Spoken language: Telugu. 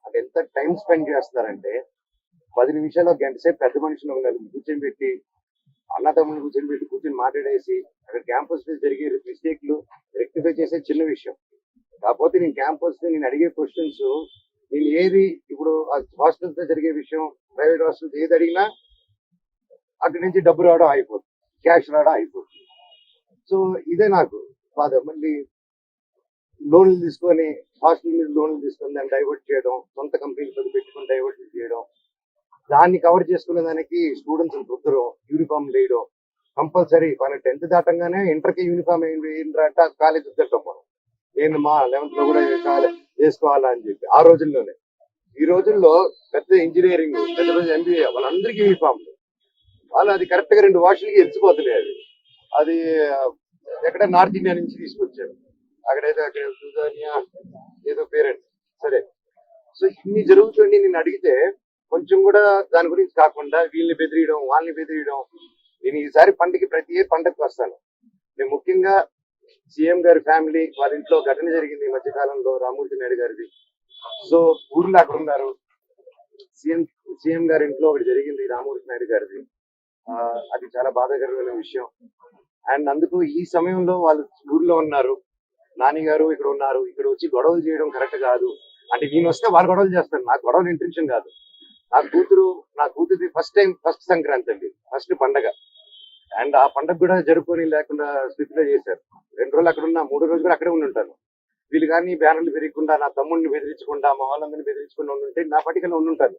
అంటే ఎంత టైం స్పెండ్ చేస్తున్నారంటే 10 నిమిషాలు ఒక గంట సేపు పెద్ద మనుషులు ఉన్నారు కూర్చొని పెట్టి అన్నదమ్ములు కూర్చొని మాట్లాడేసి అక్కడ క్యాంపస్ లో జరిగే మిస్టేక్లు రెక్టిఫై చేసే చిన్న విషయం. కాకపోతే నేను క్యాంపస్ లో నేను అడిగే క్వశ్చన్స్ నేను ఏది ఇప్పుడు హాస్టల్స్ లో జరిగే విషయం, ప్రైవేట్ హాస్టల్స్ ఏది అడిగినా అక్కడి నుంచి డబ్బు రావడం అయిపోతుంది, క్యాష్ రావడం అయిపోతుంది. సో ఇదే నాకు బాధ. మళ్ళీ లోన్లు తీసుకొని హాస్టల్ మీద లోన్లు తీసుకొని దాన్ని డైవర్ట్ చేయడం, సొంత కంపెనీలు పెట్టుకొని డైవర్ట్ చేయడం, దాన్ని కవర్ చేసుకునే దానికి స్టూడెంట్స్ రుద్దరం, యూనిఫామ్ వేయడం కంపల్సరీ. మన 10th దాటంగానే ఇంటర్కి యూనిఫామ్ ఏంటంటే కాలేజ్ వద్దటం మనం. నేను మా 11th లో కూడా వేసుకోవాలా అని చెప్పి ఆ రోజుల్లోనే. ఈ రోజుల్లో పెద్ద ఇంజనీరింగ్, పెద్ద పెద్ద ఎంబీఏ వాళ్ళందరికీ యూనిఫామ్. వాళ్ళు అది కరెక్ట్ గా 2 వాష్లకి ఎత్తిపోతున్నాయి. అది ఎక్కడ నార్త్ ఇండియా నుంచి తీసుకొచ్చారు. అక్కడైతే ఏదో పేరెంట్ సరే. సో ఇన్ని జరుగుతుంది. నేను అడిగితే కొంచెం కూడా దాని గురించి కాకుండా వీళ్ళని బెదిరియడం, వాళ్ళని బెదిరియడం. నేను ఈసారి ప్రతి ఏ పండగకి వస్తాను. నేను ముఖ్యంగా సీఎం గారి ఫ్యామిలీ వాళ్ళ ఇంట్లో ఘటన జరిగింది ఈ మధ్య కాలంలో, రామూర్తి నాయుడు గారిది. సో ఊర్లో అక్కడ ఉన్నారు. సీఎం గారి ఇంట్లో ఒకటి జరిగింది రామూర్తి నాయుడు గారిది. అది చాలా బాధాకరమైన విషయం. అండ్ అందుకు ఈ సమయంలో వాళ్ళు ఊర్లో ఉన్నారు, నాని గారు ఇక్కడ ఉన్నారు. ఇక్కడ వచ్చి గొడవలు చేయడం కరెక్ట్ కాదు. అంటే నేను వస్తే వాళ్ళు గొడవలు చేస్తారు, నాకు గొడవలు ఇంటెన్షన్ కాదు. నా కూతురు ఫస్ట్ సంక్రాంతి అండి, ఫస్ట్ పండగ. అండ్ ఆ పండగ కూడా జరుపుకొని లేకుండా స్థితిలో చేశారు. 2 రోజులు అక్కడ ఉన్నా, 3 రోజులు కూడా అక్కడే ఉండి ఉంటాను. వీళ్ళు కానీ బ్యానర్లు పెరగకుండా, నా తమ్ముడిని బెదిరించకుండా, మా వాళ్ళందరినీ బెదిరించకుండా ఉండుంటే నా పట్టికలో ఉండుంటాను.